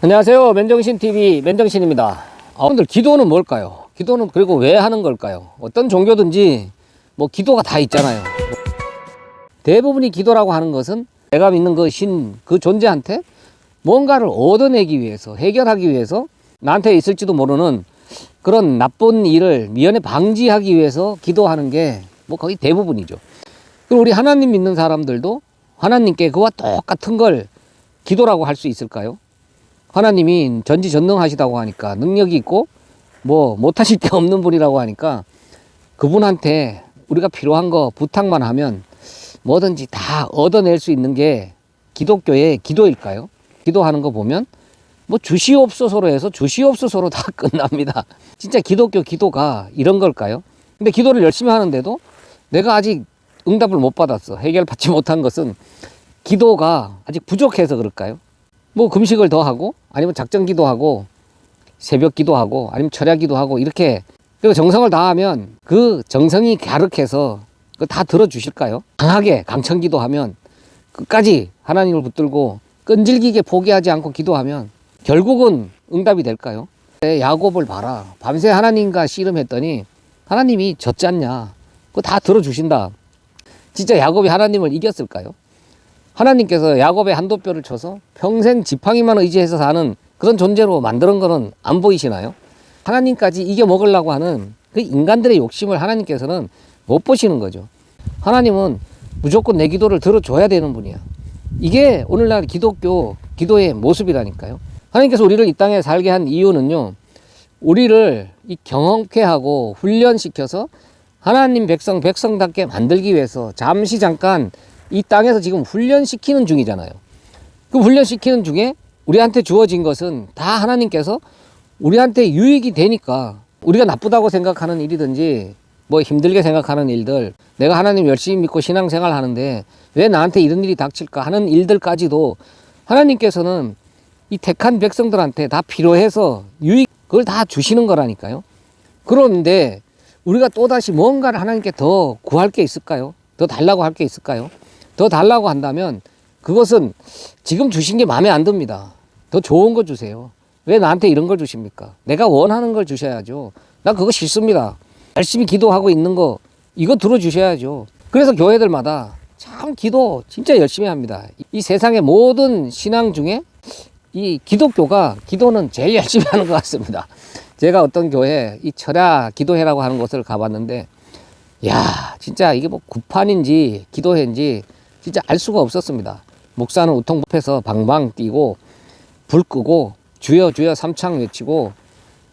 안녕하세요. 맨정신TV 맨정신입니다. 여러분들 기도는 뭘까요? 기도는 그리고 왜 하는 걸까요? 어떤 종교든지 뭐 기도가 다 있잖아요. 대부분이 기도라고 하는 것은 내가 믿는 그 신, 그 존재한테 뭔가를 얻어내기 위해서, 해결하기 위해서 나한테 있을지도 모르는 그런 나쁜 일을 미연에 방지하기 위해서 기도하는 게 뭐 거의 대부분이죠. 그리고 우리 하나님 믿는 사람들도 하나님께 그와 똑같은 걸 기도라고 할 수 있을까요? 하나님이 전지전능하시다고 하니까, 능력이 있고 뭐 못하실 게 없는 분이라고 하니까 그분한테 우리가 필요한 거 부탁만 하면 뭐든지 다 얻어낼 수 있는 게 기독교의 기도일까요? 기도하는 거 보면 뭐 주시옵소서로 해서 주시옵소서로 다 끝납니다. 진짜 기독교 기도가 이런 걸까요? 근데 기도를 열심히 하는데도 내가 아직 응답을 못 받았어, 해결받지 못한 것은 기도가 아직 부족해서 그럴까요? 뭐 금식을 더 하고, 아니면 작정 기도하고, 새벽 기도하고, 아니면 철야 기도하고, 이렇게 그리고 정성을 다하면 그 정성이 가득해서 그거 다 들어주실까요? 강하게 강청 기도하면, 끝까지 하나님을 붙들고 끈질기게 포기하지 않고 기도하면 결국은 응답이 될까요? 야곱을 봐라, 밤새 하나님과 씨름했더니 하나님이 졌지 않냐, 그거 다 들어주신다. 진짜 야곱이 하나님을 이겼을까요? 하나님께서 야곱의 한도뼈를 쳐서 평생 지팡이만 의지해서 사는 그런 존재로 만드는 거는 안 보이시나요? 하나님까지 이겨먹으려고 하는 그 인간들의 욕심을 하나님께서는 못 보시는 거죠. 하나님은 무조건 내 기도를 들어줘야 되는 분이야. 이게 오늘날 기독교 기도의 모습이라니까요. 하나님께서 우리를 이 땅에 살게 한 이유는요, 우리를 이 경험케 하고 훈련시켜서 하나님 백성답게 만들기 위해서 잠시 잠깐 이 땅에서 지금 훈련시키는 중이잖아요. 그 훈련시키는 중에 우리한테 주어진 것은 다 하나님께서 우리한테 유익이 되니까, 우리가 나쁘다고 생각하는 일이든지 뭐 힘들게 생각하는 일들, 내가 하나님 열심히 믿고 신앙생활 하는데 왜 나한테 이런 일이 닥칠까 하는 일들까지도 하나님께서는 이 택한 백성들한테 다 필요해서 그걸 다 주시는 거라니까요. 그런데 우리가 또다시 뭔가를 하나님께 더 구할 게 있을까요? 더 달라고 할 게 있을까요? 더 달라고 한다면 그것은 지금 주신 게 마음에 안 듭니다. 더 좋은 거 주세요. 왜 나한테 이런 걸 주십니까? 내가 원하는 걸 주셔야죠. 나 그거 싫습니다. 열심히 기도하고 있는 거 이거 들어주셔야죠. 그래서 교회들마다 참 기도 진짜 열심히 합니다. 이 세상의 모든 신앙 중에 이 기도는 제일 열심히 하는 것 같습니다. 제가 어떤 교회 이 철야 기도회라고 하는 곳을 가봤는데, 야, 진짜 이게 뭐 구판인지 기도회인지 진짜 알 수가 없었습니다. 목사는 우통법해서 방방 뛰고 불 끄고 주여 주여 삼창 외치고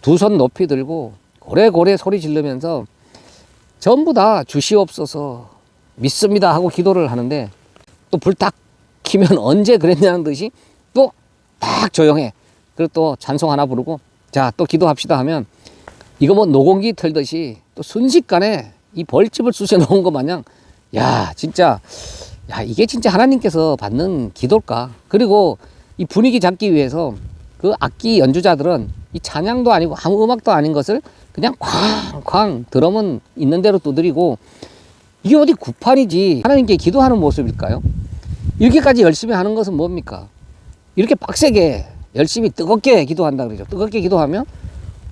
두 손 높이 들고 고래고래 소리 지르면서 전부 다 주시옵소서 믿습니다 하고 기도를 하는데, 또 불 딱 켜면 언제 그랬냐는 듯이 또 딱 조용해. 그리고 또 찬송 하나 부르고 자, 또 기도합시다 하면 이거 뭐 노공기 틀듯이 또 순식간에 이 벌집을 쑤셔 놓은 것 마냥, 야, 진짜, 야, 이게 진짜 하나님께서 받는 기도일까? 그리고 이 분위기 잡기 위해서 그 악기 연주자들은 이 찬양도 아니고 아무 음악도 아닌 것을 그냥 쾅쾅 드럼은 있는 대로 두드리고, 이게 어디 구판이지 하나님께 기도하는 모습일까요? 이렇게까지 열심히 하는 것은 뭡니까? 이렇게 빡세게 열심히 뜨겁게 기도한다 그러죠. 뜨겁게 기도하면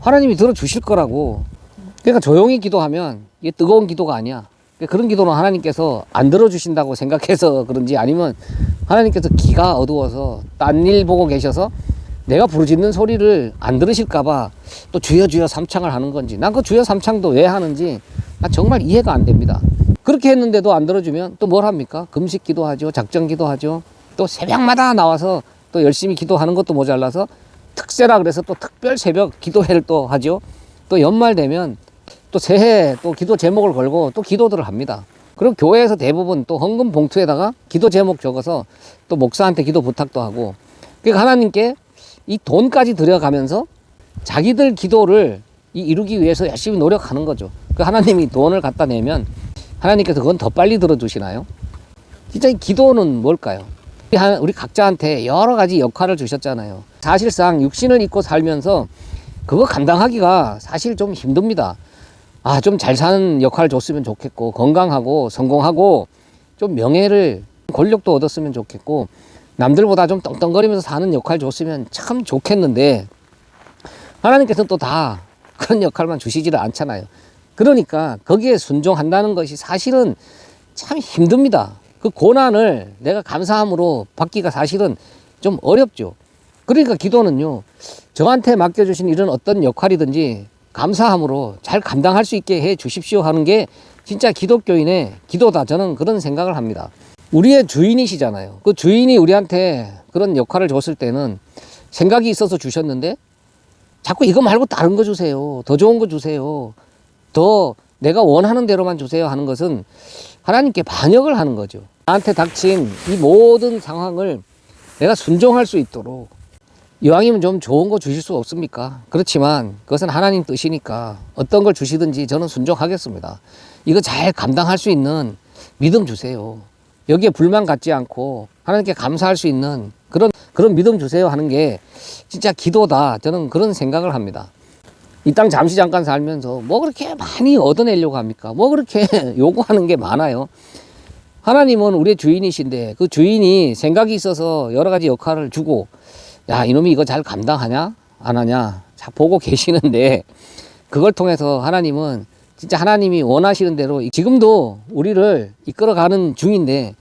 하나님이 들어주실 거라고. 그러니까 조용히 기도하면 이게 뜨거운 기도가 아니야. 그런 기도는 하나님께서 안 들어주신다고 생각해서 그런지, 아니면 하나님께서 기가 어두워서 딴 일 보고 계셔서 내가 부르짖는 소리를 안 들으실까봐 또 주여 주여 삼창을 하는 건지, 난 그 주여 삼창도 왜 하는지 나 정말 이해가 안 됩니다. 그렇게 했는데도 안 들어주면 또 뭘 합니까? 금식 기도하죠. 작정 기도하죠. 또 새벽마다 나와서 또 열심히 기도하는 것도 모자라서 특세라 그래서 또 특별 새벽 기도회를 또 하죠. 또 연말 되면 또 새해 또 기도 제목을 걸고 또 기도들을 합니다. 그리고 교회에서 대부분 또 헌금 봉투에다가 기도 제목 적어서 또 목사한테 기도 부탁도 하고, 그러니까 하나님께 이 돈까지 들여가면서 자기들 기도를 이루기 위해서 열심히 노력하는 거죠. 그 하나님이 돈을 갖다 내면 하나님께서 그건 더 빨리 들어주시나요? 진짜 이 기도는 뭘까요? 우리 각자한테 여러 가지 역할을 주셨잖아요. 사실상 육신을 입고 살면서 그거 감당하기가 사실 좀 힘듭니다. 아, 좀 잘 사는 역할을 줬으면 좋겠고, 건강하고 성공하고 좀 명예를 권력도 얻었으면 좋겠고, 남들보다 좀 떵떵거리면서 사는 역할 줬으면 참 좋겠는데 하나님께서는 또 다 그런 역할만 주시지를 않잖아요. 그러니까 거기에 순종한다는 것이 사실은 참 힘듭니다. 그 고난을 내가 감사함으로 받기가 사실은 좀 어렵죠. 그러니까 기도는요, 저한테 맡겨주신 이런 어떤 역할이든지 감사함으로 잘 감당할 수 있게 해 주십시오 하는 게 진짜 기독교인의 기도다. 저는 그런 생각을 합니다. 우리의 주인이시잖아요. 그 주인이 우리한테 그런 역할을 줬을 때는 생각이 있어서 주셨는데 자꾸 이거 말고 다른 거 주세요. 더 좋은 거 주세요. 더 내가 원하는 대로만 주세요 하는 것은 하나님께 반역을 하는 거죠. 나한테 닥친 이 모든 상황을 내가 순종할 수 있도록 이왕이면 좀 좋은 거 주실 수 없습니까? 그렇지만 그것은 하나님 뜻이니까 어떤 걸 주시든지 저는 순종하겠습니다. 이거 잘 감당할 수 있는 믿음 주세요. 여기에 불만 갖지 않고 하나님께 감사할 수 있는 그런 믿음 주세요 하는 게 진짜 기도다. 저는 그런 생각을 합니다. 이 땅 잠시 잠깐 살면서 뭐 그렇게 많이 얻어내려고 합니까? 뭐 그렇게 요구하는 게 많아요. 하나님은 우리의 주인이신데 그 주인이 생각이 있어서 여러 가지 역할을 주고 야, 이놈이 이거 잘 감당하냐? 안 하냐? 자, 보고 계시는데 그걸 통해서 하나님은 진짜 하나님이 원하시는 대로 지금도 우리를 이끌어가는 중인데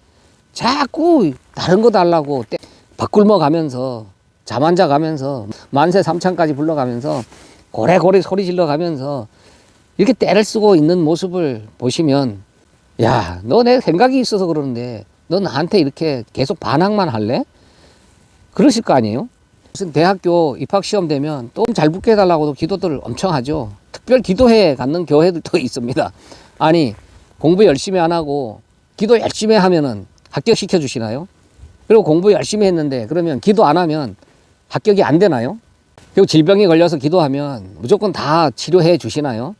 자꾸 다른 거 달라고 밥 굶어 가면서 잠 안 자 가면서 만세 삼창까지 불러가면서 고래고래 소리 질러 가면서 이렇게 떼를 쓰고 있는 모습을 보시면 야, 너 내 생각이 있어서 그러는데 너 나한테 이렇게 계속 반항만 할래? 그러실 거 아니에요? 무슨 대학교 입학시험 되면 또 잘 붙게 해달라고도 기도들을 엄청 하죠. 특별 기도회 갖는 교회들도 있습니다. 아니, 공부 열심히 안 하고 기도 열심히 하면은 합격시켜 주시나요? 그리고 공부 열심히 했는데 그러면 기도 안 하면 합격이 안 되나요? 그리고 질병에 걸려서 기도하면 무조건 다 치료해 주시나요?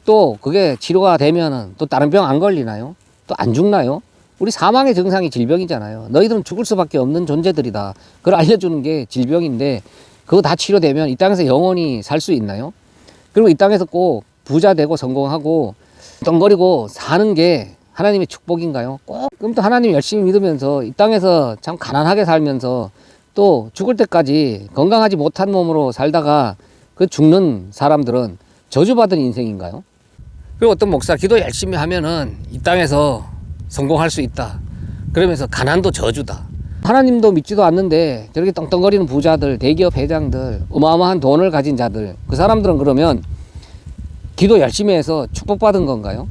또 그게 치료가 되면은 또 다른 병 안 걸리나요? 또 안 죽나요? 우리 사망의 증상이 질병이잖아요. 너희들은 죽을 수밖에 없는 존재들이다. 그걸 알려주는 게 질병인데 그거 다 치료되면 이 땅에서 영원히 살 수 있나요? 그리고 이 땅에서 꼭 부자 되고 성공하고 덩거리고 사는 게 하나님의 축복인가요? 꼭 그럼 또 하나님 열심히 믿으면서 이 땅에서 참 가난하게 살면서 또 죽을 때까지 건강하지 못한 몸으로 살다가 그 죽는 사람들은 저주받은 인생인가요? 그리고 어떤 목사 기도 열심히 하면은 이 땅에서 성공할 수 있다. 그러면서 가난도 저주다. 하나님도 믿지도 않는데 저렇게 떵떵거리는 부자들, 대기업 회장들, 어마어마한 돈을 가진 자들, 그 사람들은 그러면 기도 열심히 해서 축복받은 건가요?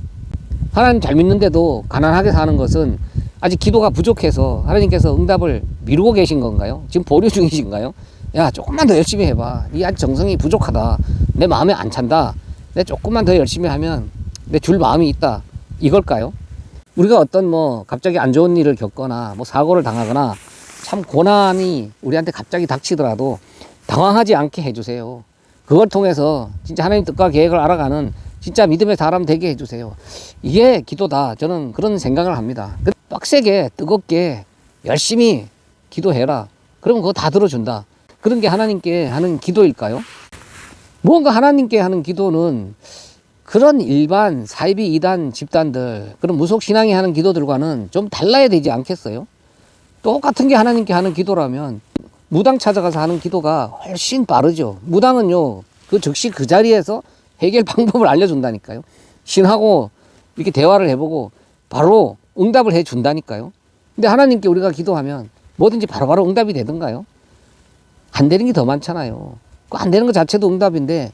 하나님 잘 믿는데도 가난하게 사는 것은 아직 기도가 부족해서 하나님께서 응답을 미루고 계신 건가요? 지금 보류 중이신가요? 야, 조금만 더 열심히 해봐. 네 아직 정성이 부족하다. 내 마음에 안 찬다. 내 조금만 더 열심히 하면 내 줄 마음이 있다. 이걸까요? 우리가 어떤 뭐 갑자기 안 좋은 일을 겪거나 뭐 사고를 당하거나 참 고난이 우리한테 갑자기 닥치더라도 당황하지 않게 해주세요. 그걸 통해서 진짜 하나님 뜻과 계획을 알아가는 진짜 믿음의 사람 되게 해주세요. 이게 기도다. 저는 그런 생각을 합니다. 빡세게 뜨겁게 열심히 기도해라. 그러면 그거 다 들어준다. 그런 게 하나님께 하는 기도일까요? 무언가 하나님께 하는 기도는 그런 일반 사이비 이단 집단들, 그런 무속신앙이 하는 기도들과는 좀 달라야 되지 않겠어요? 똑같은 게 하나님께 하는 기도라면 무당 찾아가서 하는 기도가 훨씬 빠르죠. 무당은요, 그 즉시 그 자리에서 해결 방법을 알려준다니까요. 신하고 이렇게 대화를 해보고 바로 응답을 해준다니까요. 근데 하나님께 우리가 기도하면 뭐든지 바로바로 응답이 되던가요? 안 되는 게 더 많잖아요. 그 안 되는 것 자체도 응답인데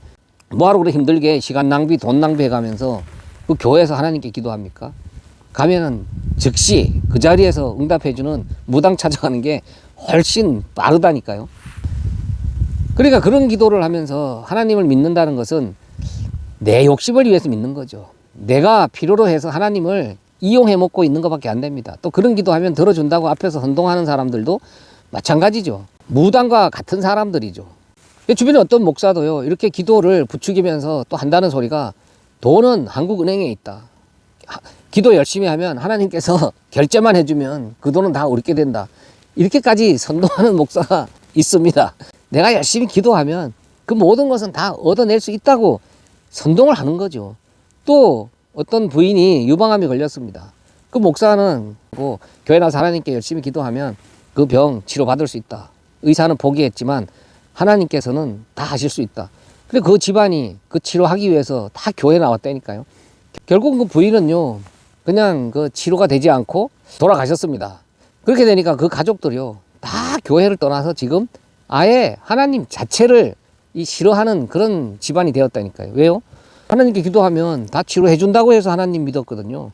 뭐하러 그래 힘들게 시간 낭비, 돈 낭비해 가면서 그 교회에서 하나님께 기도합니까? 가면은 즉시 그 자리에서 응답해주는 무당 찾아가는 게 훨씬 빠르다니까요. 그러니까 그런 기도를 하면서 하나님을 믿는다는 것은 내 욕심을 위해서 믿는 거죠. 내가 필요로 해서 하나님을 이용해 먹고 있는 것밖에 안 됩니다. 또 그런 기도하면 들어준다고 앞에서 헌동하는 사람들도 마찬가지죠. 무당과 같은 사람들이죠. 주변에 어떤 목사도요, 이렇게 기도를 부추기면서 또 한다는 소리가 돈은 한국은행에 있다. 기도 열심히 하면 하나님께서 결제만 해주면 그 돈은 다 우리께 된다. 이렇게까지 선동하는 목사가 있습니다. 내가 열심히 기도하면 그 모든 것은 다 얻어낼 수 있다고 선동을 하는 거죠. 또 어떤 부인이 유방암이 걸렸습니다. 그 목사는 뭐 교회 나서 하나님께 열심히 기도하면 그 병 치료받을 수 있다. 의사는 포기했지만 하나님께서는 다 하실 수 있다. 그래 그 집안이 그 치료하기 위해서 다 교회 나왔다니까요. 결국 그 부인은요 그냥 그 치료가 되지 않고 돌아가셨습니다. 그렇게 되니까 그 가족들이요 다 교회를 떠나서 지금 아예 하나님 자체를 싫어하는 그런 집안이 되었다니까요. 왜요? 하나님께 기도하면 다 치료해 준다고 해서 하나님 믿었거든요.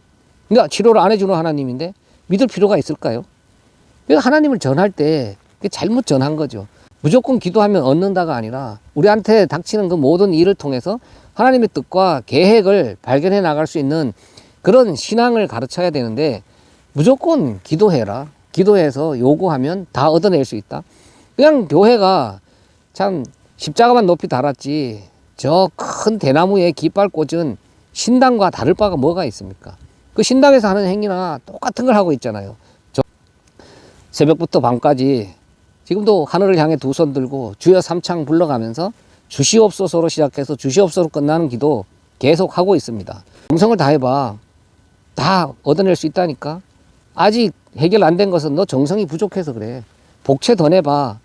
근데 치료를 안 해주는 하나님인데 믿을 필요가 있을까요? 그래서 하나님을 전할 때 잘못 전한 거죠. 무조건 기도하면 얻는다가 아니라 우리한테 닥치는 그 모든 일을 통해서 하나님의 뜻과 계획을 발견해 나갈 수 있는 그런 신앙을 가르쳐야 되는데 무조건 기도해라. 기도해서 요구하면 다 얻어낼 수 있다. 그냥 교회가 참 십자가만 높이 달았지 저 큰 대나무에 깃발 꽂은 신당과 다를 바가 뭐가 있습니까? 그 신당에서 하는 행위나 똑같은 걸 하고 있잖아요. 저 새벽부터 밤까지 지금도 하늘을 향해 두 손 들고 주여 삼창 불러가면서 주시옵소서로 시작해서 주시옵소서로 끝나는 기도 계속 하고 있습니다. 정성을 다해봐. 다 얻어낼 수 있다니까. 아직 해결 안 된 것은 너 정성이 부족해서 그래. 복채 더 내봐.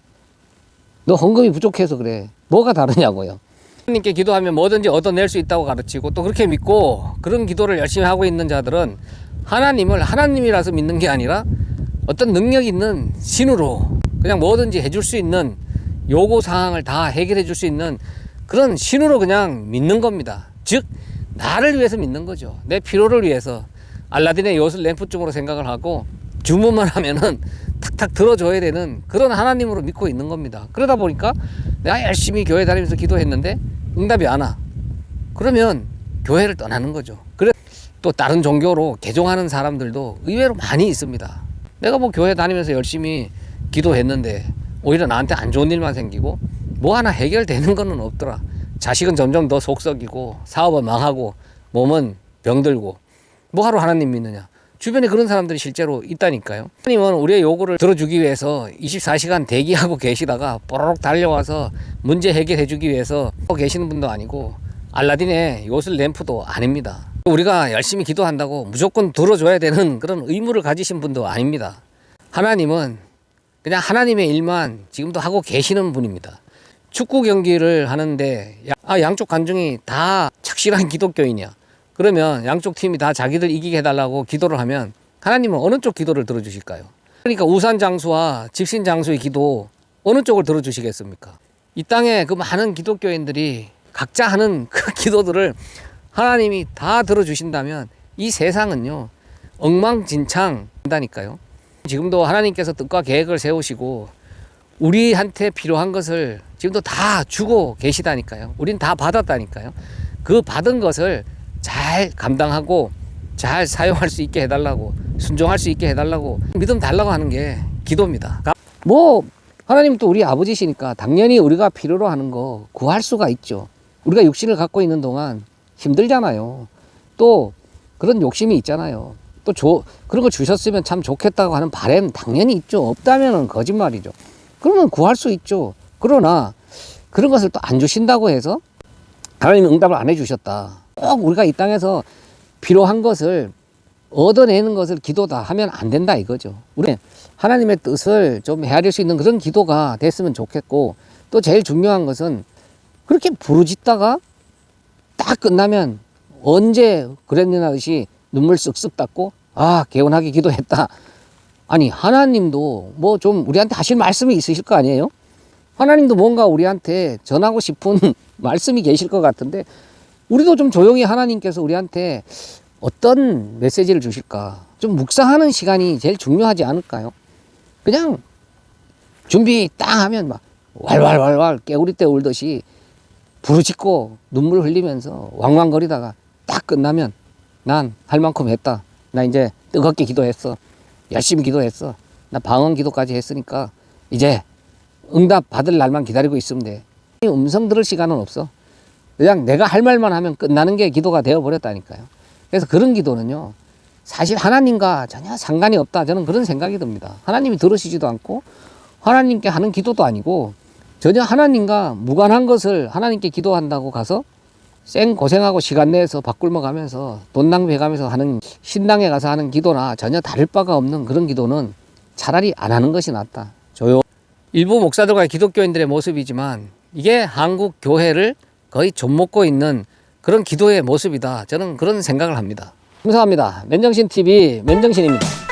너 헌금이 부족해서 그래. 뭐가 다르냐고요. 하나님께 기도하면 뭐든지 얻어낼 수 있다고 가르치고 또 그렇게 믿고 그런 기도를 열심히 하고 있는 자들은 하나님을 하나님이라서 믿는 게 아니라 어떤 능력 있는 신으로 그냥 뭐든지 해줄 수 있는 요구사항을 다 해결해 줄 수 있는 그런 신으로 그냥 믿는 겁니다. 즉 나를 위해서 믿는 거죠. 내 필요를 위해서 알라딘의 요술 램프 쪽으로 생각을 하고 주문만 하면은 탁탁 들어줘야 되는 그런 하나님으로 믿고 있는 겁니다. 그러다 보니까 내가 열심히 교회 다니면서 기도했는데 응답이 안 와. 그러면 교회를 떠나는 거죠. 그래 또 다른 종교로 개종하는 사람들도 의외로 많이 있습니다. 내가 뭐 교회 다니면서 열심히 기도했는데 오히려 나한테 안 좋은 일만 생기고 뭐 하나 해결되는 거는 없더라. 자식은 점점 더 속썩이고 사업은 망하고 몸은 병들고 뭐하러 하나님 믿느냐. 주변에 그런 사람들이 실제로 있다니까요. 하나님은 우리의 요구를 들어주기 위해서 24시간 대기하고 계시다가 뽀로록 달려와서 문제 해결해 주기 위해서 계시는 분도 아니고 알라딘의 요술 램프도 아닙니다. 우리가 열심히 기도한다고 무조건 들어줘야 되는 그런 의무를 가지신 분도 아닙니다. 하나님은 그냥 하나님의 일만 지금도 하고 계시는 분입니다. 축구 경기를 하는데 양쪽 관중이 다 착실한 기독교인이야. 그러면 양쪽 팀이 다 자기들 이기게 해달라고 기도를 하면 하나님은 어느 쪽 기도를 들어주실까요? 그러니까 우산 장수와 집신 장수의 기도 어느 쪽을 들어주시겠습니까? 이 땅에 그 많은 기독교인들이 각자 하는 그 기도들을 하나님이 다 들어주신다면 이 세상은요 엉망진창 한다니까요. 지금도 하나님께서 뜻과 계획을 세우시고 우리한테 필요한 것을 지금도 다 주고 계시다니까요. 우린 다 받았다니까요. 그 받은 것을 잘 감당하고 잘 사용할 수 있게 해달라고 순종할 수 있게 해달라고 믿음 달라고 하는 게 기도입니다. 뭐 하나님 또 우리 아버지시니까 당연히 우리가 필요로 하는 거 구할 수가 있죠. 우리가 육신을 갖고 있는 동안 힘들잖아요. 또 그런 욕심이 있잖아요. 또 그런 거 주셨으면 참 좋겠다고 하는 바람 당연히 있죠. 없다면은 거짓말이죠. 그러면 구할 수 있죠. 그러나 그런 것을 또 안 주신다고 해서 하나님은 응답을 안 해주셨다. 꼭 우리가 이 땅에서 필요한 것을 얻어내는 것을 기도다 하면 안 된다 이거죠. 우리 하나님의 뜻을 좀 헤아릴 수 있는 그런 기도가 됐으면 좋겠고 또 제일 중요한 것은 그렇게 부르짖다가 딱 끝나면 언제 그랬느냐 듯이 눈물 쓱쓱 닦고 개운하게 기도했다. 아니 하나님도 뭐 좀 우리한테 하실 말씀이 있으실 거 아니에요? 하나님도 뭔가 우리한테 전하고 싶은 말씀이 계실 것 같은데 우리도 좀 조용히 하나님께서 우리한테 어떤 메시지를 주실까 좀 묵상하는 시간이 제일 중요하지 않을까요? 그냥 준비 딱 하면 막 왈왈왈왈 깨구리 때 울듯이 부르짖고 눈물 흘리면서 왕왕거리다가 딱 끝나면 난 할 만큼 했다. 나 이제 뜨겁게 기도했어. 열심히 기도했어. 나 방언 기도까지 했으니까 이제 응답 받을 날만 기다리고 있으면 돼. 음성 들을 시간은 없어. 그냥 내가 할 말만 하면 끝나는 게 기도가 되어버렸다니까요. 그래서 그런 기도는요 사실 하나님과 전혀 상관이 없다 저는 그런 생각이 듭니다. 하나님이 들으시지도 않고 하나님께 하는 기도도 아니고 전혀 하나님과 무관한 것을 하나님께 기도한다고 가서 쌩 고생하고 시간 내서 밥 굶어가면서 돈 낭비해가면서 하는 신당에 가서 하는 기도나 전혀 다를 바가 없는 그런 기도는 차라리 안 하는 것이 낫다. 조용. 일부 목사들과 기독교인들의 모습이지만 이게 한국 교회를 거의 좀먹고 있는 그런 기도의 모습이다. 저는 그런 생각을 합니다. 감사합니다. 맨정신TV 맨정신입니다.